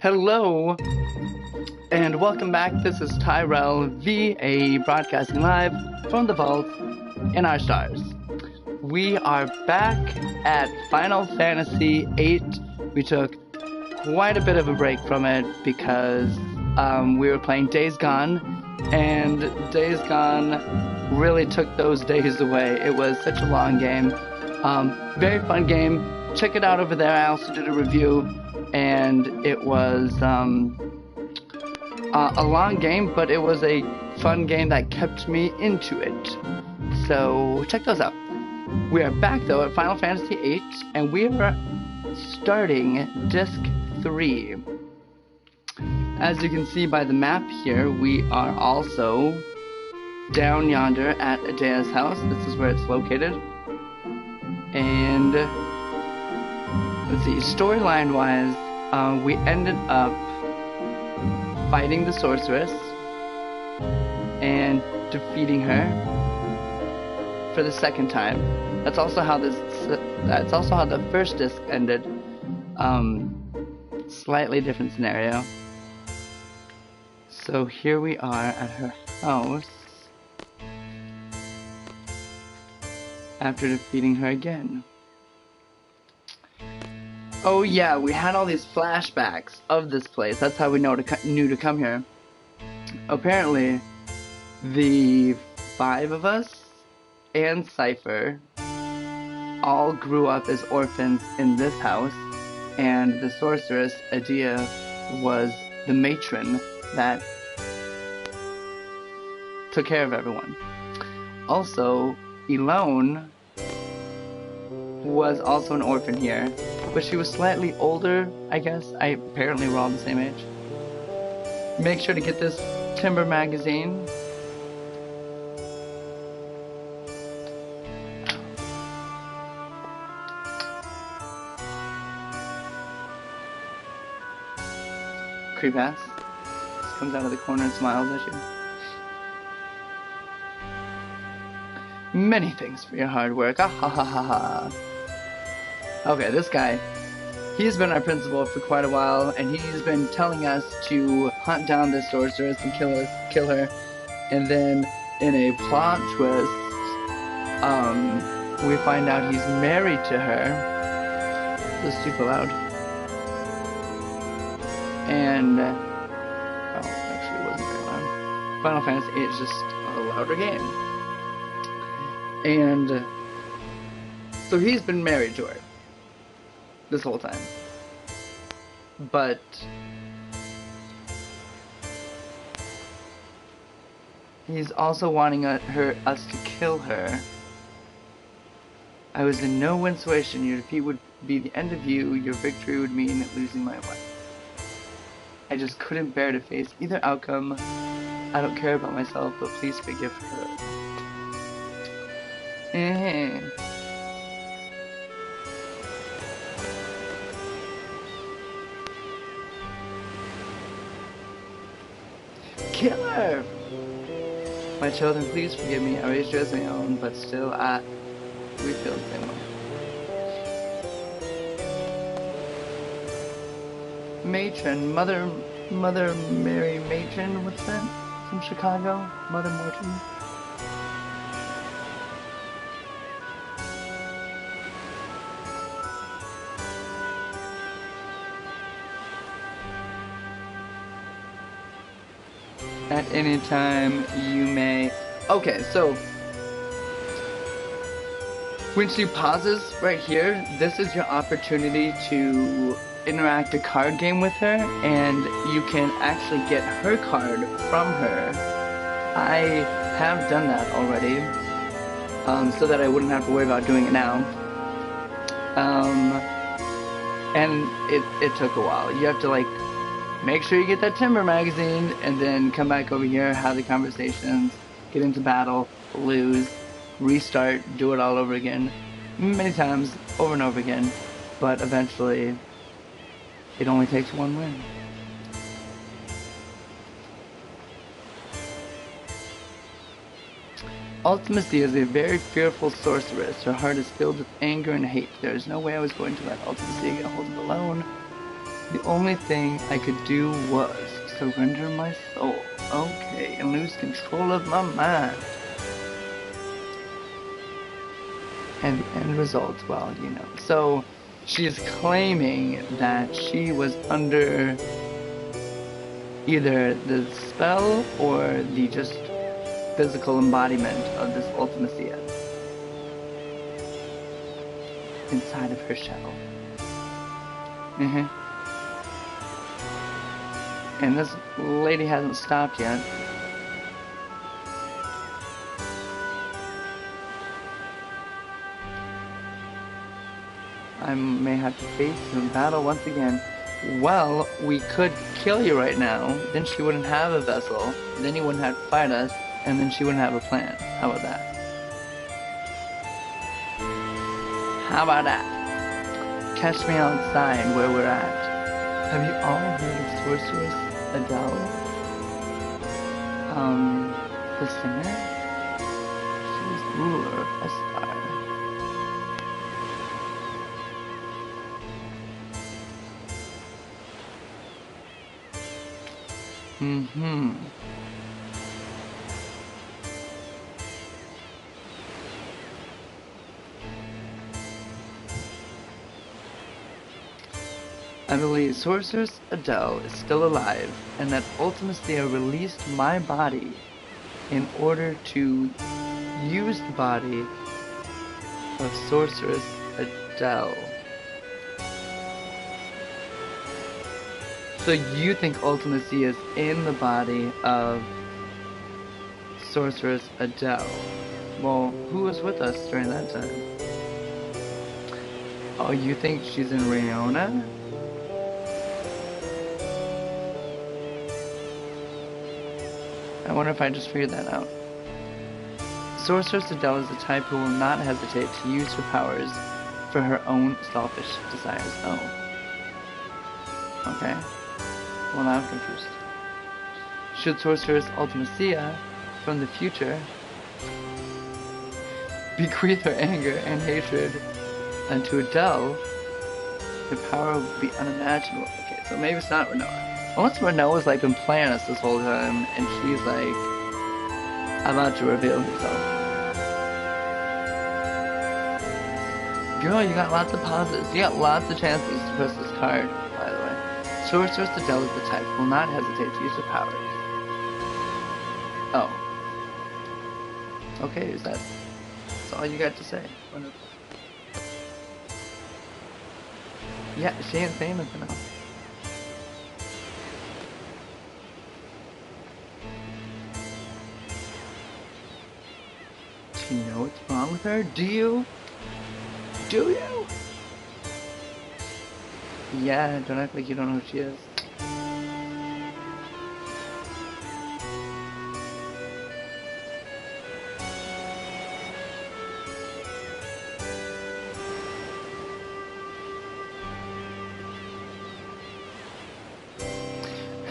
Hello, and welcome back. This is Tyrell VA broadcasting live from the vault in our stars. We are back at Final Fantasy VIII. We took quite a bit of a break from it because we were playing Days Gone, and Days Gone really took those days away. It was such a long game. Very fun game. Check it out over there. I also did a review, and it was a long game, but it was a fun game that kept me into it. So check those out. We are back though at Final Fantasy VIII, and we are starting Disc 3. As you can see by the map here, we are also down yonder at Edea's house. This is where it's located. And let's see, storyline wise, we ended up fighting the sorceress and defeating her for the second time. That's also how the first disc ended. Slightly different scenario. So here we are at her house after defeating her again. Oh yeah, we had all these flashbacks of this place. That's how we knew to come here. Apparently, the 5 of us and Cypher all grew up as orphans in this house, and the sorceress, Edea, was the matron that took care of everyone. Also, Elone was also an orphan here, but she was slightly older, I guess. Apparently we're all the same age. Make sure to get this Timber magazine. Creepass just comes out of the corner and smiles at you. Many thanks for your hard work. Ah ha ha ha ha. Okay, this guy, he's been our principal for quite a while, and he's been telling us to hunt down this sorceress and kill her. And then, in a plot twist, we find out he's married to her. This is super loud. And actually, it wasn't very loud. Final Fantasy VIII is just a louder game. And so he's been married to her this whole time, but he's also wanting us to kill her. I was in no win situation. Your defeat would be the end of you. Your victory would mean losing my wife. I just couldn't bear to face either outcome. I don't care about myself, but please forgive her. Kill her! My children, please forgive me. I raised you as my own, but still, we feel the same way. Matron, Mother Mary Matron, what's that? From Chicago? Mother Morton? At any time you may. Okay, so when she pauses right here, this is your opportunity to interact a card game with her, and you can actually get her card from her. I have done that already, so that I wouldn't have to worry about doing it now. And it took a while. You have to make sure you get that Timber magazine, and then come back over here, have the conversations, get into battle, lose, restart, do it all over again. Many times, over and over again. But eventually, it only takes one win. Ultimacy is a very fearful sorceress. Her heart is filled with anger and hate. There is no way I was going to let Ultimacy get a hold of it alone. The only thing I could do was surrender my soul. Okay, and lose control of my mind. And the end result, well, you know. So, she's claiming that she was under either the spell or the just physical embodiment of this Ultimacia inside of her shell. And this lady hasn't stopped yet. I may have to face some battle once again. Well, we could kill you right now, then she wouldn't have a vessel, then you wouldn't have to fight us, and then she wouldn't have a plan. How about that? How about that? Catch me outside where we're at. Have you all heard of Sorceress Edea? The singer? She was ruler of Estar. I believe Sorceress Edea is still alive, and that Ultimacia released my body in order to use the body of Sorceress Edea. So you think Ultimacia is in the body of Sorceress Edea? Well, who was with us during that time? Oh, you think she's in Riona? I wonder if I just figured that out. Sorceress Edea is the type who will not hesitate to use her powers for her own selfish desires. Oh. Okay. Well, now I'm confused. Should Sorceress Ultimacia from the future bequeath her anger and hatred unto Edea, her power would be unimaginable. Okay, so maybe it's not Renoa. Unless Renoa's like been playing us this whole time, and she's like about to reveal herself. Girl, you got lots of pauses. You got lots of chances to press this card, by the way. Sorceress Edea is the type who will not hesitate to use her powers. Oh. Okay, that's all you got to say. Wonderful. Yeah, she ain't saying nothing else. Do you know what's wrong with her? Do you? Do you? Yeah, don't act like you don't know who she is.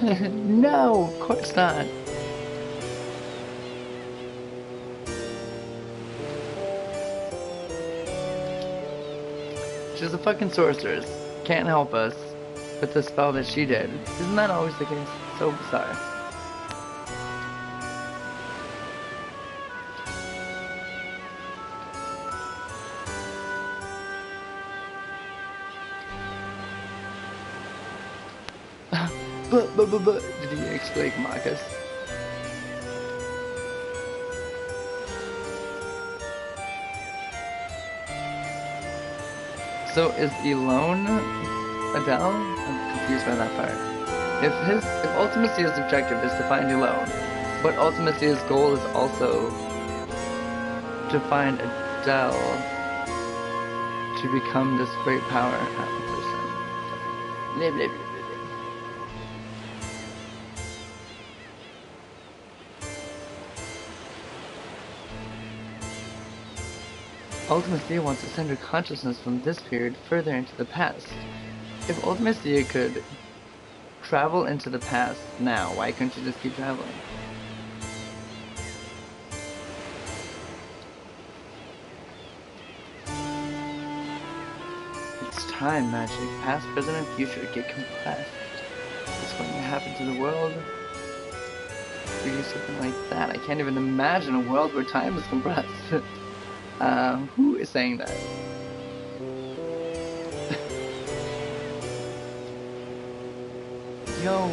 No, of course not. She's a fucking sorceress. Can't help us with the spell that she did. Isn't that always the case? So bizarre. But, did he explain Marcus? So is Elone Edea? I'm confused by that part. If Ultimacia's objective is to find Elone, but Ultimacia's goal is also to find Edea to become this great power person. Blah, blah, blah. Ultimacia wants to send her consciousness from this period further into the past. If Ultimacia could travel into the past now, why couldn't she just keep traveling? It's time magic. Past, present, and future get compressed. What's going to happen to the world? We do something like that. I can't even imagine a world where time is compressed. Who is saying that? Yo.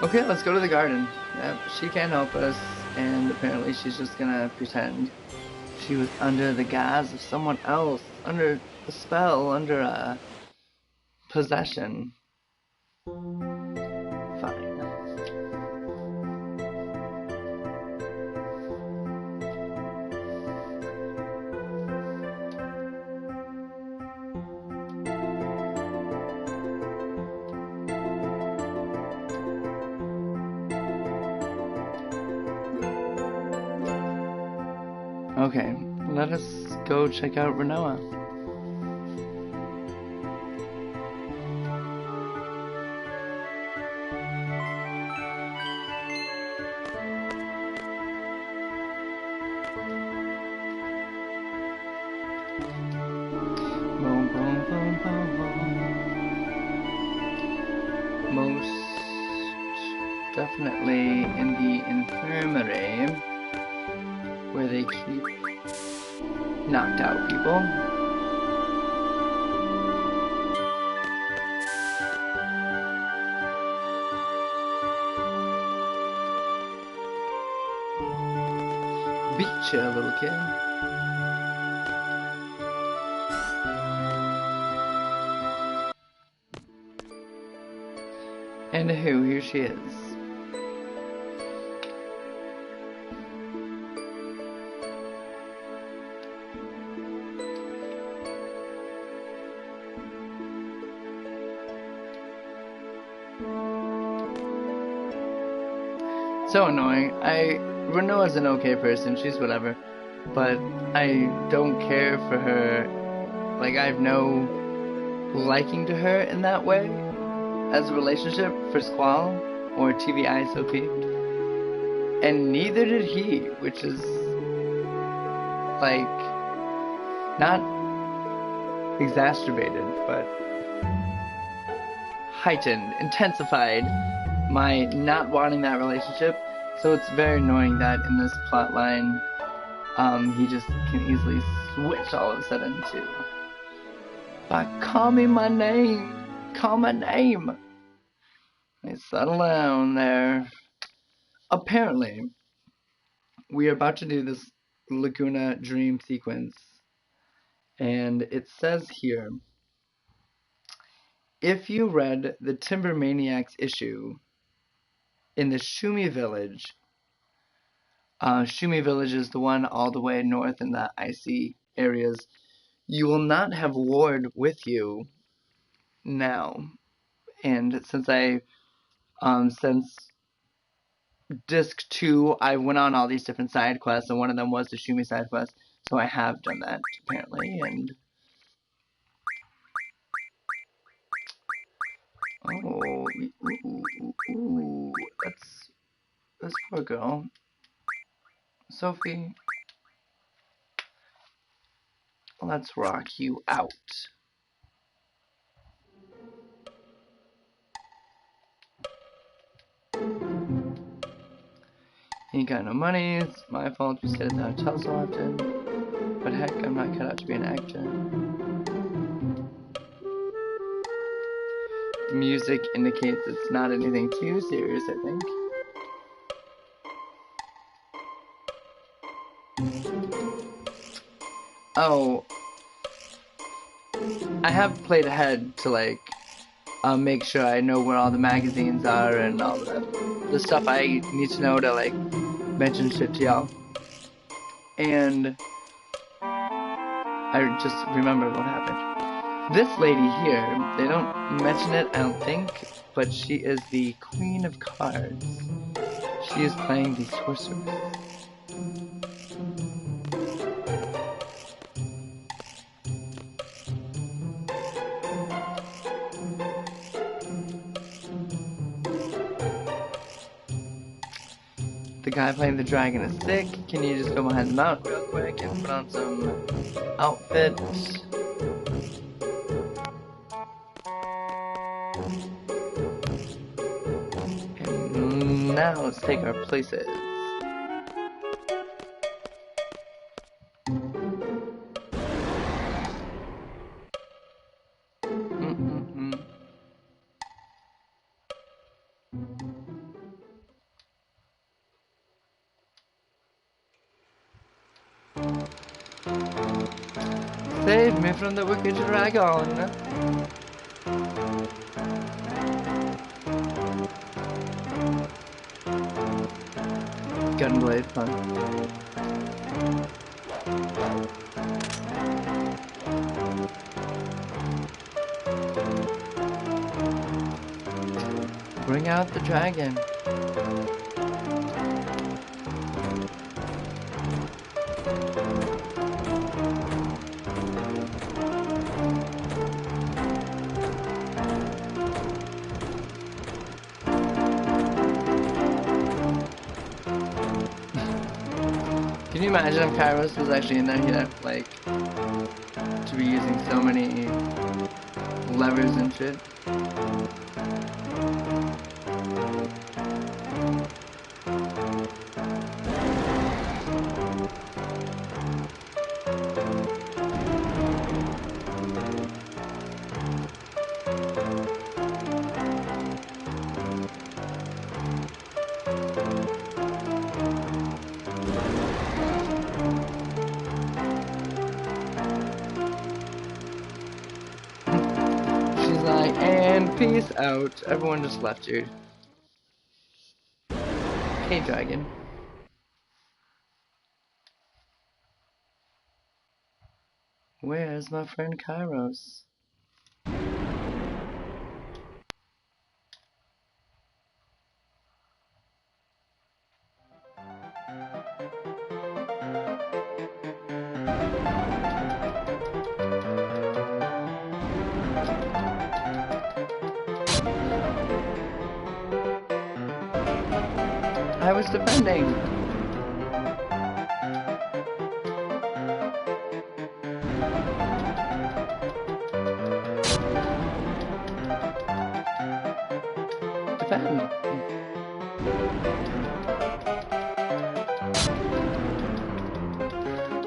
Okay, let's go to the garden. Yep, she can't help us, and apparently she's just gonna pretend she was under the guise of someone else, under a spell, under a possession. Fine. Okay, let us go check out Renoa. Boom, boom, boom, boom, boom. Most definitely in the infirmary, where they keep knocked out people. Beat ya, little kid. And who? Here she is. So annoying. Renoa's an okay person, she's whatever. But I don't care for her. Like, I have no liking to her in that way. As a relationship for Squall or TVioSP. And neither did he, which is like not exacerbated, but heightened, intensified my not wanting that relationship. So it's very annoying that in this plot line, he just can easily switch all of a sudden to call me my name, call my name. Hey, settle down there. Apparently, we are about to do this Laguna dream sequence, and it says here, if you read the Timber Maniacs issue in the Shumi Village, Shumi Village is the one all the way north in the icy areas, you will not have Ward with you now. And since since Disc 2, I went on all these different side quests, and one of them was the Shumi side quest, so I have done that, apparently, and... Oh, ooh, that's this poor girl. Sophie, let's rock you out. Ain't got no money, it's my fault we stayed at the hotel so often. But heck, I'm not cut out to be an actor. Music indicates it's not anything too serious, I think. Oh, I have played ahead to like make sure I know where all the magazines are and all the stuff I need to know to like mention shit to y'all. And I just remembered what happened. This lady here, they don't mention it, I don't think, but she is the Queen of Cards. She is playing the sorceress. guy playing the dragon is sick. Can you just go behind the mountain real quick and put on some outfits? And now let's take our places. Save me from the wicked dragon. Gunblade fun. Bring out the dragon. Can you imagine if Kairos was actually in there? He'd have, like, to be using so many levers and shit. And peace out. Everyone just left here. Hey, dragon. Where's my friend Kairos? I was defending. Defend.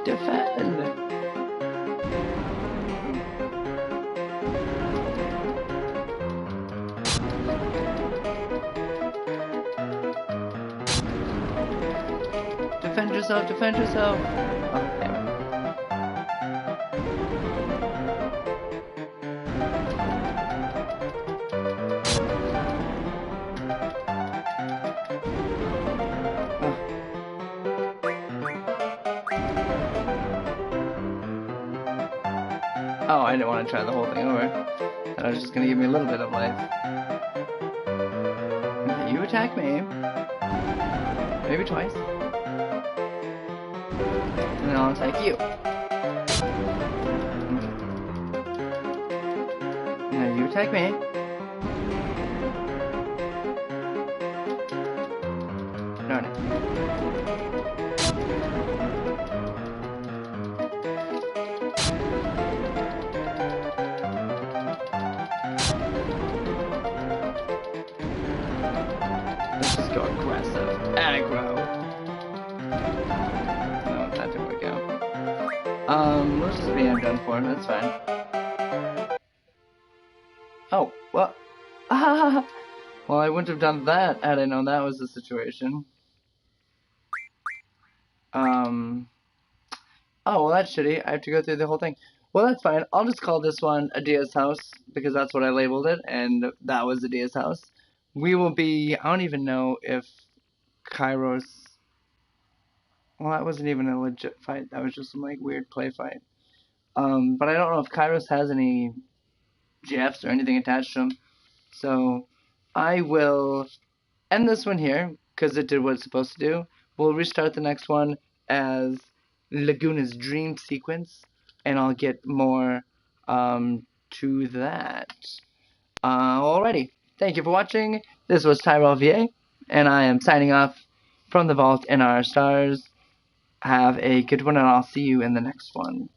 Defend. Defend yourself, defend yourself. Oh, damn it. Oh, I didn't want to try the whole thing over. That was just gonna give me a little bit of life. Okay, you attack me. Maybe twice. And then I'll attack you. Now you attack me. Darn it. Let's just go aggressive. Aggro. No, that didn't work out. Let's just be done for. That's fine. Oh, well. Well, I wouldn't have done that had I known that was the situation. Oh, well, that's shitty. I have to go through the whole thing. Well, that's fine. I'll just call this one Edea's house, because that's what I labeled it, and that was Edea's house. We will be... I don't even know if Kairos... Well, that wasn't even a legit fight. That was just some, like, weird play fight. But I don't know if Kairos has any GFs or anything attached to him. So, I will end this one here, because it did what it's supposed to do. We'll restart the next one as Laguna's dream sequence, and I'll get more to that. Alrighty, thank you for watching. This was TVioSP's, and I am signing off from the vault in our stars. Have a good one, and I'll see you in the next one.